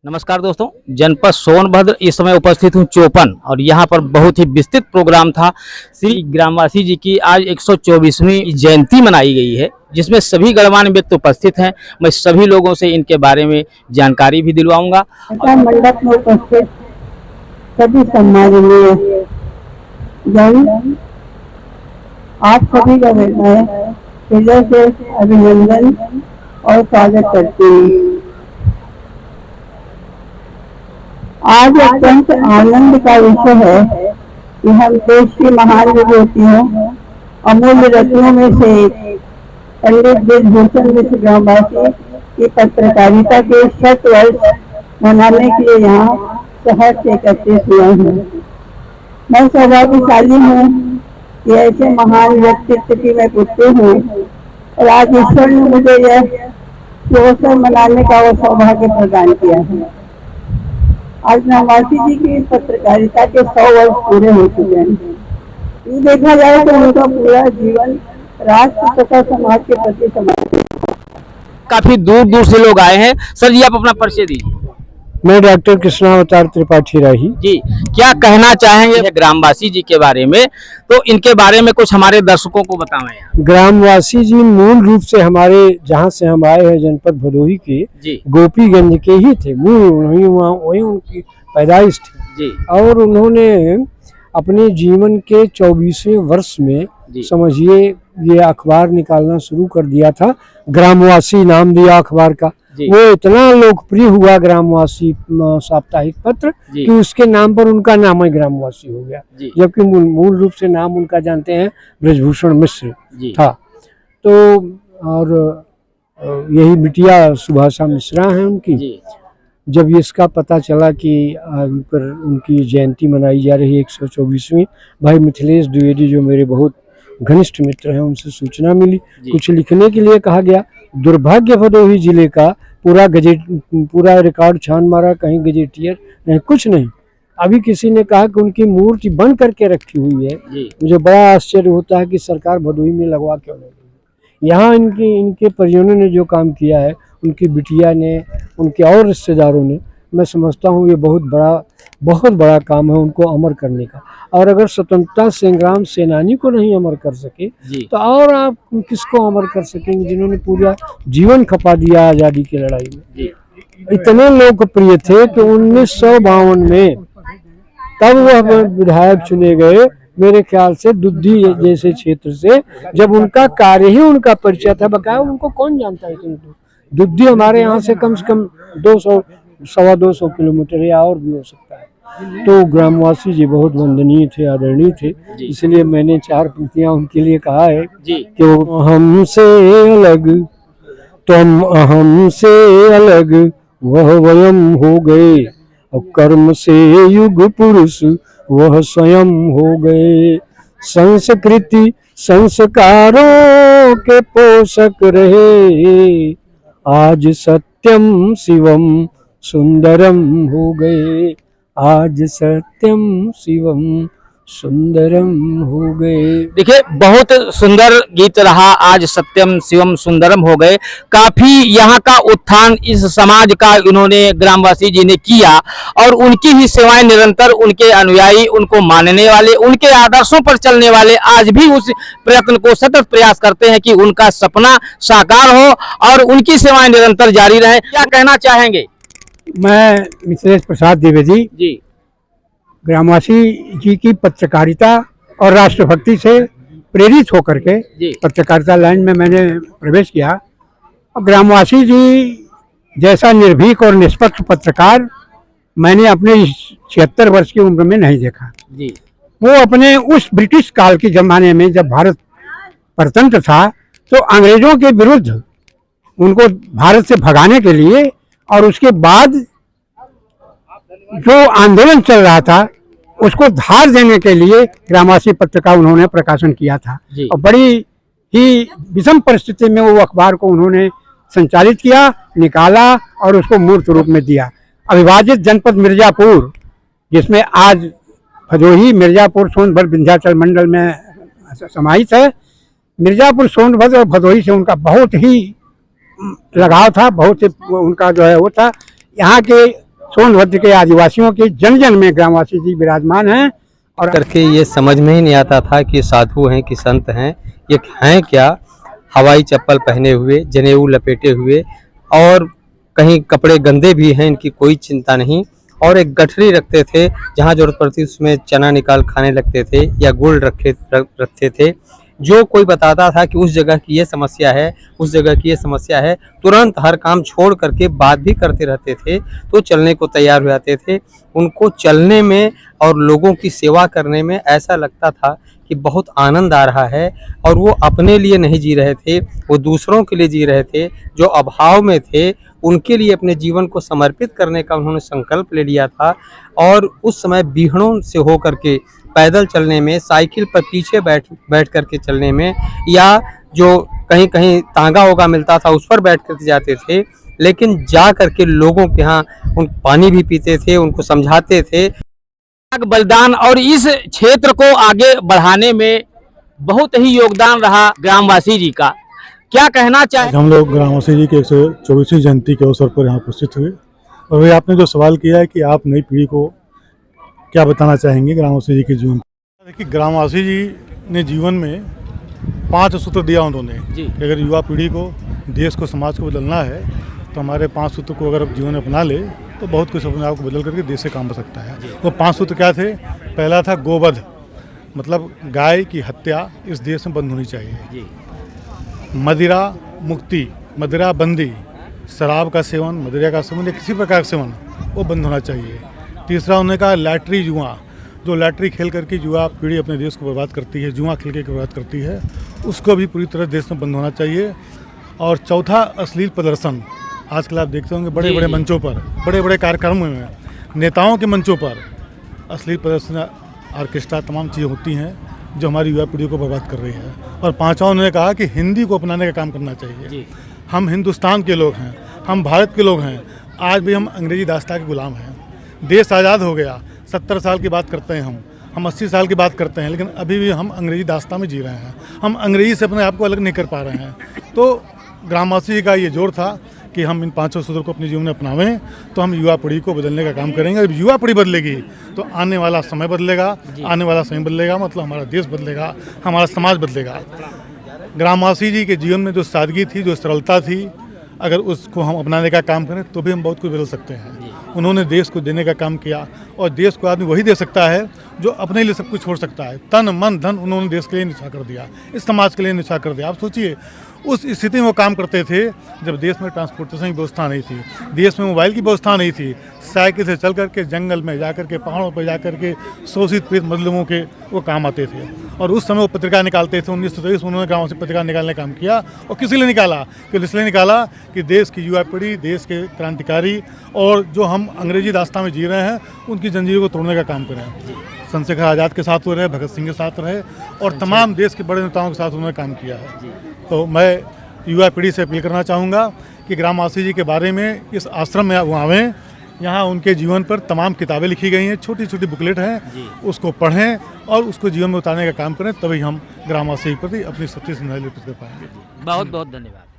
नमस्कार दोस्तों, जनपद सोनभद्र इस समय उपस्थित हूं चौपन और यहाँ पर बहुत ही विस्तृत प्रोग्राम था। श्री ग्रामवासी जी की आज 124वीं जयंती मनाई गई है, जिसमें सभी गणमान्य व्यक्ति उपस्थित हैं। मैं सभी लोगों से इनके बारे में जानकारी भी दिलवाऊंगा। मंडप में उपस्थित सभी सम्माननीय जन, आप सभी का मैं हृदय से अभिनंदन और स्वागत करती हूँ। आज अत्यंत आनंद का विषय है कि हम देश की महान विभूतियों अमूल्य रत्नों में से एक पंडित ब्रजभूषण मिश्र ग्रामवासी की पत्रकारिता के 100 वर्ष मनाने के लिए यहाँ शहर से एकत्रित हुए हैं। मैं सौभाग्यशाली हूँ कि ऐसे महान व्यक्तित्व की मैं पुत्री हूँ और आज ईश्वर ने मुझे यह अवसर मनाने का वो सौभाग्य प्रदान किया है। आज ग्रामवासी जी की पत्रकारिता के 100 वर्ष पूरे हो चुके हैं। ये देखा जाए तो उनका पूरा जीवन राष्ट्र तथा समाज के प्रति समर्पित। काफी दूर दूर से लोग आए हैं। सर जी, आप अपना परिचय दीजिए। मैं डॉक्टर कृष्णावतार त्रिपाठी राही जी, क्या कहना चाहेंगे ग्रामवासी जी के बारे में? तो इनके बारे में कुछ हमारे दर्शकों को बताएं। ग्रामवासी जी मूल रूप से हमारे जहाँ से हम आए हैं जनपद भदोही के गोपीगंज के ही थे। वही उनकी पैदाइश थी जी। और उन्होंने अपने जीवन के 24वें वर्ष में समझिए ये अखबार निकालना शुरू कर दिया था। ग्रामवासी नाम दिया अखबार का। वो इतना लोकप्रिय हुआ ग्रामवासी साप्ताहिक पत्र कि उसके नाम पर उनका नाम ही ग्रामवासी हो गया, जबकि मूल रूप से नाम उनका जानते हैं ब्रजभूषण मिश्र था। तो और यही बिटिया सुभाषा मिश्रा है उनकी। जब इसका पता चला कि उनकी जयंती मनाई जा रही है 124वीं, भाई मिथिलेश द्विवेदी जो मेरे बहुत घनिष्ठ मित्र हैं, उनसे सूचना मिली, कुछ लिखने के लिए कहा गया। दुर्भाग्य भदोही जिले का पूरा रिकॉर्ड छान मारा, कहीं गजेटियर नहीं, कुछ नहीं। अभी किसी ने कहा कि उनकी मूर्ति बन करके रखी हुई है। मुझे बड़ा आश्चर्य होता है कि सरकार भदोही में लगवा क्यों नहीं। यहाँ इनके परिजनों ने जो काम किया है, उनकी बिटिया ने, उनके और रिश्तेदारों ने, मैं समझता हूँ ये बहुत बड़ा काम है उनको अमर करने का। और अगर स्वतंत्रता संग्राम सेनानी को नहीं अमर कर सके तो और आप किसको अमर कर सकेंगे, जिन्होंने पूरा जीवन खपा दिया आज़ादी की लड़ाई में। इतने लोकप्रिय थे कि 1952 में तब वह विधायक चुने गए, मेरे ख्याल से दुद्धी जैसे क्षेत्र से। जब उनका कार्य ही उनका परिचय था, बकाया उनको कौन जानता है। दुद्धी हमारे यहाँ से कम 200-225 किलोमीटर या और भी हो सकता है। तो ग्रामवासी जी बहुत वंदनीय थे, आदरणीय थे। इसलिए मैंने 4 पंक्तियां उनके लिए कहा है कि वो हमसे अलग, तुम हमसे अलग, वह वयम हो गए, और कर्म से युग पुरुष वह स्वयं हो गए। संस्कृति संस्कारों के पोषक रहे, आज सत्यम शिवम सुंदरम हो गए, आज सत्यम शिवम सुंदरम हो गए। देखिए, बहुत सुंदर गीत रहा, आज सत्यम शिवम सुंदरम हो गए। काफी यहाँ का उत्थान इस समाज का इन्होंने ग्रामवासी जी ने किया और उनकी ही सेवाएं निरंतर, उनके अनुयायी, उनको मानने वाले, उनके आदर्शों पर चलने वाले आज भी उस प्रयत्न को सतत प्रयास करते हैं कि उनका सपना साकार हो और उनकी सेवाएं निरंतर जारी रहे। क्या कहना चाहेंगे? मैं मिथिलेश प्रसाद द्विवेदी जी, ग्रामवासी जी की पत्रकारिता और राष्ट्रभक्ति से प्रेरित होकर के पत्रकारिता लाइन में मैंने प्रवेश किया। और ग्रामवासी जी जैसा निर्भीक और निष्पक्ष पत्रकार मैंने अपने 76 वर्ष की उम्र में नहीं देखा जी। वो अपने उस ब्रिटिश काल के ज़माने में जब भारत परतंत्र था, तो अंग्रेजों के विरुद्ध उनको भारत से भगाने के लिए और उसके बाद जो आंदोलन चल रहा था उसको धार देने के लिए ग्रामवासी पत्र का उन्होंने प्रकाशन किया था। और बड़ी ही विषम परिस्थिति में वो अखबार को उन्होंने संचालित किया, निकाला और उसको मूर्त रूप में दिया। अविभाजित जनपद मिर्जापुर, जिसमें आज भदोही, मिर्जापुर, सोनभद्र, विंध्याचल मंडल में समाहित है। मिर्जापुर, सोनभद्र और भदोही से उनका बहुत ही लगाव था, बहुत ही उनका जो है वो था। यहाँ के सोनभद्र के आदिवासियों के जन जन में ग्रामवासी जी विराजमान हैं। और करके ये समझ में ही नहीं आता था कि साधु हैं कि संत हैं, ये हैं क्या। हवाई चप्पल पहने हुए, जनेऊ लपेटे हुए, और कहीं कपड़े गंदे भी हैं, इनकी कोई चिंता नहीं। और एक गठरी रखते थे, जहाँ जरूरत पड़ती उसमें चना निकाल खाने लगते थे, या गुड़ रखते थे। जो कोई बताता था कि उस जगह की ये समस्या है, उस जगह की ये समस्या है, तुरंत हर काम छोड़ करके बात भी करते रहते थे, तो चलने को तैयार हो जाते थे। उनको चलने में और लोगों की सेवा करने में ऐसा लगता था कि बहुत आनंद आ रहा है, और वो अपने लिए नहीं जी रहे थे, वो दूसरों के लिए जी रहे थे। जो अभाव में थे उनके लिए अपने जीवन को समर्पित करने का उन्होंने संकल्प ले लिया था। और उस समय बीहड़ों से होकर के पैदल चलने में, साइकिल पर पीछे बैठ करके चलने में, या जो कहीं कहीं तांगा होगा मिलता था उस पर बैठ करके जाते थे, लेकिन जा करके लोगों के यहाँ उन पानी भी पीते थे, उनको समझाते थे। बलिदान और इस क्षेत्र को आगे बढ़ाने में बहुत ही योगदान रहा ग्रामवासी जी का। क्या कहना चाहे? हम लोग ग्रामवासी जी के 124वीं जयंती के अवसर पर यहाँ उपस्थित हुए, और वही आपने जो सवाल किया है कि आप नई पीढ़ी को क्या बताना चाहेंगे ग्रामवासी जी के जीवन। देखिए, ग्रामवासी जी ने जीवन में 5 सूत्र दिया उन्होंने कि अगर युवा पीढ़ी को, देश को, समाज को बदलना है तो हमारे 5 सूत्र को अगर जीवन में अपना ले तो बहुत कुछ अपने आप को बदल करके देश से काम हो सकता है। वो 5 सूत्र क्या थे? पहला था गोवध, मतलब गाय की हत्या इस देश में बंद होनी चाहिए। मदिरा मुक्ति, मदिरा बंदी, शराब का सेवन, मदिरा का सेवन या किसी प्रकार का सेवन वो बंद होना चाहिए। तीसरा उन्होंने कहा लैटरी जुआ, जो लैटरी खेल करके युवा पीढ़ी अपने देश को बर्बाद करती है, जुआ खेल के बर्बाद करती है, उसको भी पूरी तरह देश में बंद होना चाहिए। और चौथा अश्लील प्रदर्शन, आजकल आप देखते होंगे बड़े बड़े मंचों पर, बड़े बड़े कार्यक्रमों में, नेताओं के मंचों पर अश्लील प्रदर्शन, ऑर्केस्ट्रा, तमाम चीज़ें होती हैं जो हमारी युवा पीढ़ी को बर्बाद कर रही है। और पांचवा उन्होंने कहा कि हिंदी को अपनाने का काम करना चाहिए। हम हिंदुस्तान के लोग हैं, हम भारत के लोग हैं, आज भी हम अंग्रेजी दास्तां के गुलाम हैं। देश आज़ाद हो गया, 70 साल की बात करते हैं हम 80 साल की बात करते हैं, लेकिन अभी भी हम अंग्रेजी दास्तां में जी रहे हैं। हम अंग्रेजी से अपने आप को अलग नहीं कर पा रहे हैं। तो ग्रामवासी जी का ये जोर था कि हम इन 5 सूत्रों को अपने जीवन में अपनावें तो हम युवा पीढ़ी को बदलने का काम करेंगे। जब युवा पीढ़ी बदलेगी तो आने वाला समय बदलेगा, आने वाला समय बदलेगा, मतलब हमारा देश बदलेगा, हमारा समाज बदलेगा। ग्रामवासी जी के जीवन में जो सादगी थी, जो सरलता थी, अगर उसको हम अपनाने का काम करें तो भी हम बहुत कुछ बदल सकते हैं। उन्होंने देश को देने का काम किया, और देश को आदमी वही दे सकता है जो अपने लिए सब कुछ छोड़ सकता है। तन मन धन उन्होंने देश के लिए निछा कर दिया, इस समाज के लिए निछा कर दिया। आप सोचिए उस स्थिति में वो काम करते थे जब देश में ट्रांसपोर्टेशन की व्यवस्था नहीं थी, देश में मोबाइल की व्यवस्था नहीं थी। साइकिल से चल करके जंगल में जा करके, पहाड़ों पर जा करके शोषित पीड़ित मजलूमों के वो काम आते थे। और उस समय वो पत्रिका निकालते थे। 1923 में उन्होंने गाँव से पत्रिका निकालने का काम किया। और किस लिए निकाला? कि इसलिए निकाला कि देश की युवा पीढ़ी, देश के क्रांतिकारी, और जो हम अंग्रेजी दास्तां में जी रहे हैं उनकी जंजीरों को तोड़ने का काम करें। चंद्रशेखर आज़ाद के साथ वो रहे, भगत सिंह के साथ रहे, और तमाम देश के बड़े नेताओं के साथ उन्होंने काम किया है। तो मैं युवा पीढ़ी से अपील करना चाहूँगा कि ग्रामवासी जी के बारे में इस आश्रम में वो आवें। यहाँ उनके जीवन पर तमाम किताबें लिखी गई हैं, छोटी छोटी बुकलेट हैं, उसको पढ़ें और उसको जीवन में उतारने का काम करें, तभी हम ग्रामवासी के प्रति अपनी सच्ची श्रद्धांजलि अर्पित कर पाएंगे। बहुत बहुत धन्यवाद।